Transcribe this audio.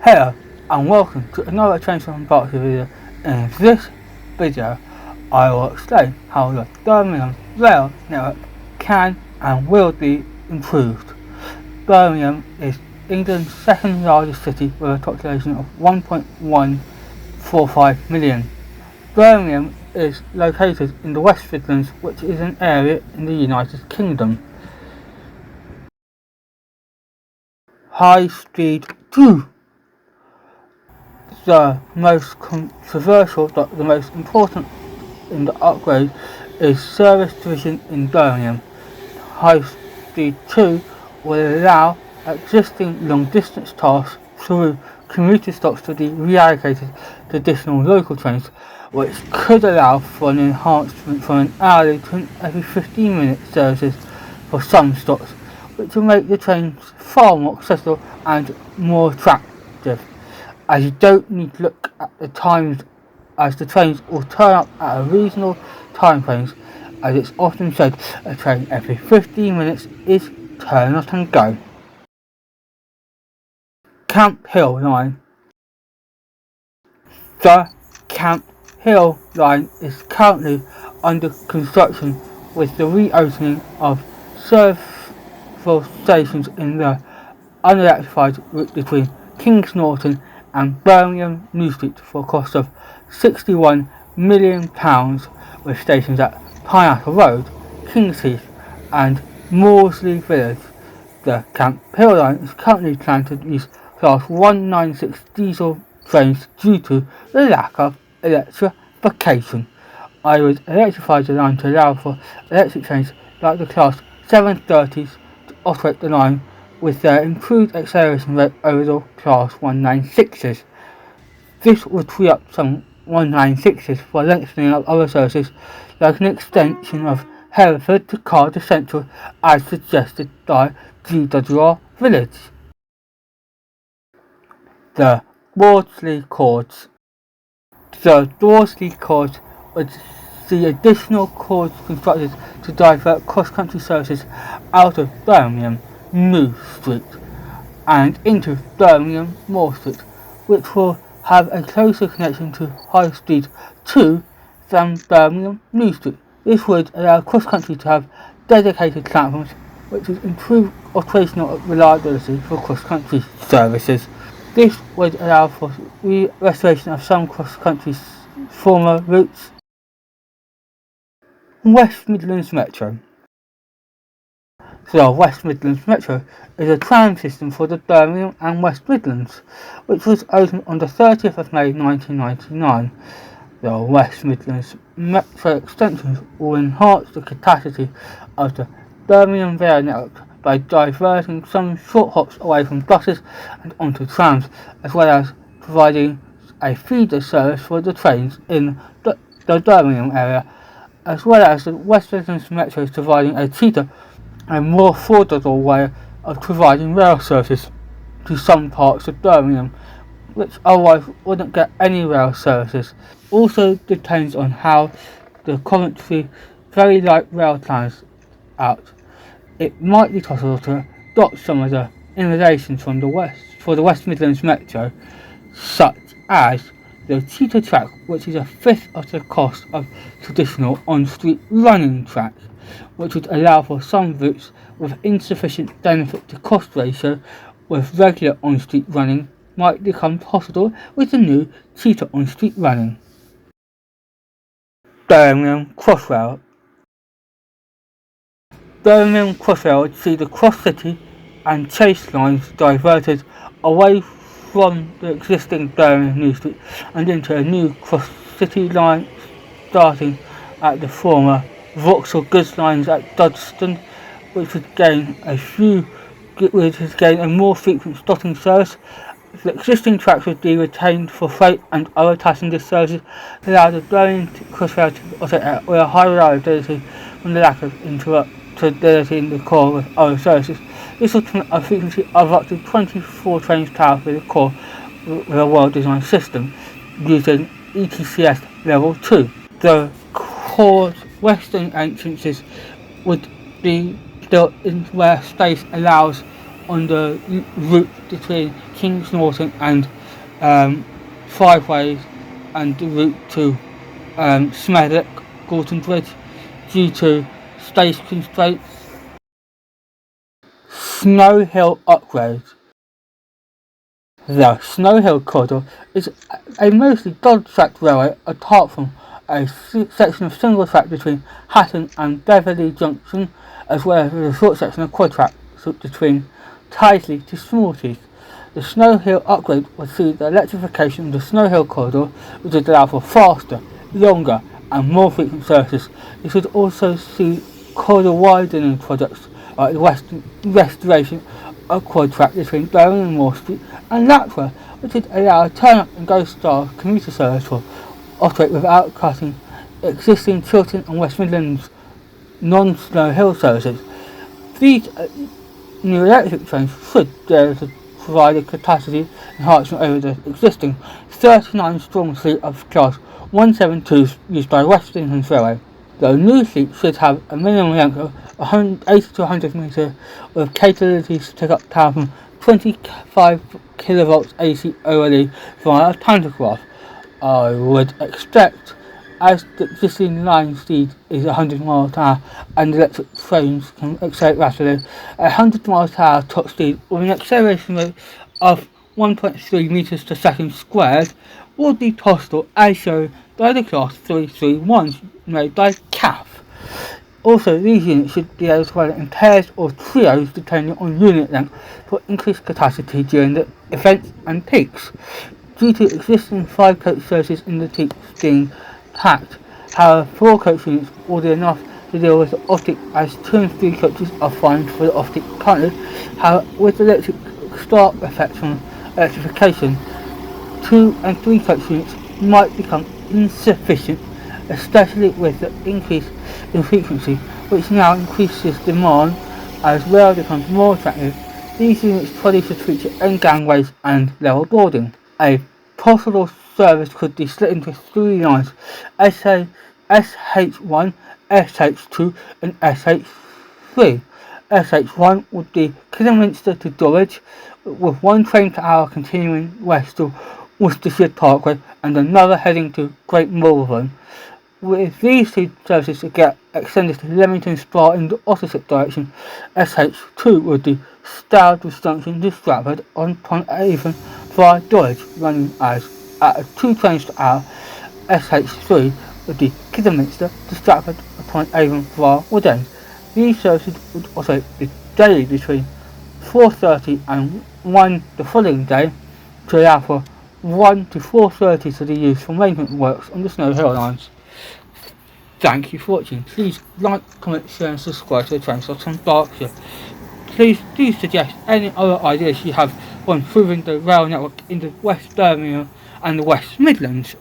Hello and welcome to another Trainspotter From Berkshire video. In this video I will explain how the Birmingham Rail Network can and will be improved. Birmingham is England's second largest city with a population of 1.145 million. Birmingham is located in the West Midlands, which is an area in the United Kingdom. High Speed 2. The most controversial but the most important in the upgrade is service division in Birmingham. High Speed 2 will allow existing long distance tasks through commuter stops to be reallocated to additional local trains, which could allow for an enhancement from an hourly to every 15-minute services for some stops, which will make the trains far more accessible and more attractive, as you don't need to look at the times, as the trains will turn up at a reasonable time frames. As it's often said, a train every 15 minutes is turn up and go. Camp Hill Line. The Camp Hill Line is currently under construction, with the reopening of several stations in the unelectrified route between Kings Norton and Birmingham New Street for a cost of £61 million, with stations at Pineapple Road, Kings Heath and Bordesley Village. The Camp Hill Line is currently planned to use Class 196 diesel trains due to the lack of electrification. I would electrify the line to allow for electric trains like the Class 730s to operate the line with their improved acceleration rate over the Class 196s. This would free up some 196s for lengthening of other services, like an extension of Hereford to Cardiff Central as suggested by GWR Village. The Bordesley Chords. The Bordesley Chord would see additional chords constructed to divert cross-country services out of Birmingham New Street and into Birmingham Moor Street, which will have a closer connection to High Speed 2 than Birmingham New Street. This would allow cross-country to have dedicated platforms, which would improve operational reliability for cross-country services. This would allow for restoration of some cross-country former routes. West Midlands Metro. The West Midlands Metro is a tram system for the Birmingham and West Midlands, which was opened on the 30th of May 1999. The West Midlands Metro extensions will enhance the capacity of the Birmingham Rail Network by diverting some short hops away from buses and onto trams, as well as providing a feeder service for the trains in the Birmingham area, as well as the West Midlands Metro is providing a cheaper and more affordable way of providing rail services to some parts of Birmingham, which otherwise wouldn't get any rail services. Also depends on how the Coventry very light rail plans out. It might be possible to adopt some of the innovations from the West for the West Midlands Metro, such as the cheetah track, which is a fifth of the cost of traditional on-street running tracks, which would allow for some routes with insufficient benefit to cost ratio with regular on-street running might become possible with the new cheetah on-street running. Birmingham Crossrail. Birmingham Crossrail would see the cross-city and chase lines diverted away from the existing Birmingham New Street and into a new cross-city line starting at the former Vauxhall goods lines at Dudston, which would gain a more frequent stopping service. The existing tracks would be retained for freight and other passenger services, allow the Birmingham Crossrail to operate with a high reliability from the lack of interruptibility in the core with other services. This will permit a frequency of up to 24 trains per hour with the core with a well-designed system using ETCS Level 2. The Chord's western entrances would be built in where space allows on the route between Kings Norton and Five Ways and the route to Smethwick, Gorton Bridge, due to space constraints. Snow Hill upgrade. The Snow Hill corridor is a mostly dog-tracked railway apart from a section of single track between Hatton and Beverley Junction, as well as a short section of quad track between Tyseley to Smallteeth. The Snow Hill upgrade would see the electrification of the Snow Hill corridor, which would allow for faster, longer and more frequent services. This would also see corridor widening projects like the restoration of quad track between Birmingham Moor Street and Lapworth, which would allow a turn-up and go-style commuter service to operate without cutting existing Chiltern and West Midlands non-Snow Hill services. These new electric trains should be able to provide a capacity enhancement over the existing 39-strong fleet of Class 172s used by West Midlands Railway. The new fleet should have a minimum length of 80 to 100 metres with capabilities to take up power from 25 kilovolts AC OLE via a pantograph. I would expect, as the existing line speed is 100 miles per hour and electric trains can accelerate rapidly, 100 miles per hour top speed with an acceleration rate of 1.3 metres per second squared would be possible, as shown by the Class 331s made by CAF. Also, these units should be able to run in pairs or trios depending on unit length for increased capacity during the events and peaks. Due to existing 5-coach services in the peaks being packed, however 4-coach units will be enough to deal with the off-peak, as 2 and 3 coaches are fine for the off-peak currently. However, with the electric start effect from electrification, 2 and 3 coach units might become insufficient, especially with the increase in frequency, which now increases demand as rail becomes more attractive. These units probably should feature end gangways and level boarding. A possible service could be split into 3 lines: SH1, SH2 and SH3. SH1 would be Kidderminster to Dulwich, with 1 train per hour continuing west to Worcestershire Parkway and another heading to Great Malvern. With these 2 services to get extended to Leamington Spa in the opposite direction, SH2 would be Stourbridge Junction to Stratford on Pont Avon via Dulwich, running as at 2 trains per hour. SH3 would be Kidderminster to Stratford upon Avon via Woodend. These services would also be daily between 4:30 and 1 the following day, to allow for 1 to 4:30 to be used for maintenance works on the Snow Hill lines. Thank you for watching. Please like, comment, share and subscribe to the Trainspotter from Berkshire. Please do suggest any other ideas you have for improving the rail network in the West Birmingham and the West Midlands.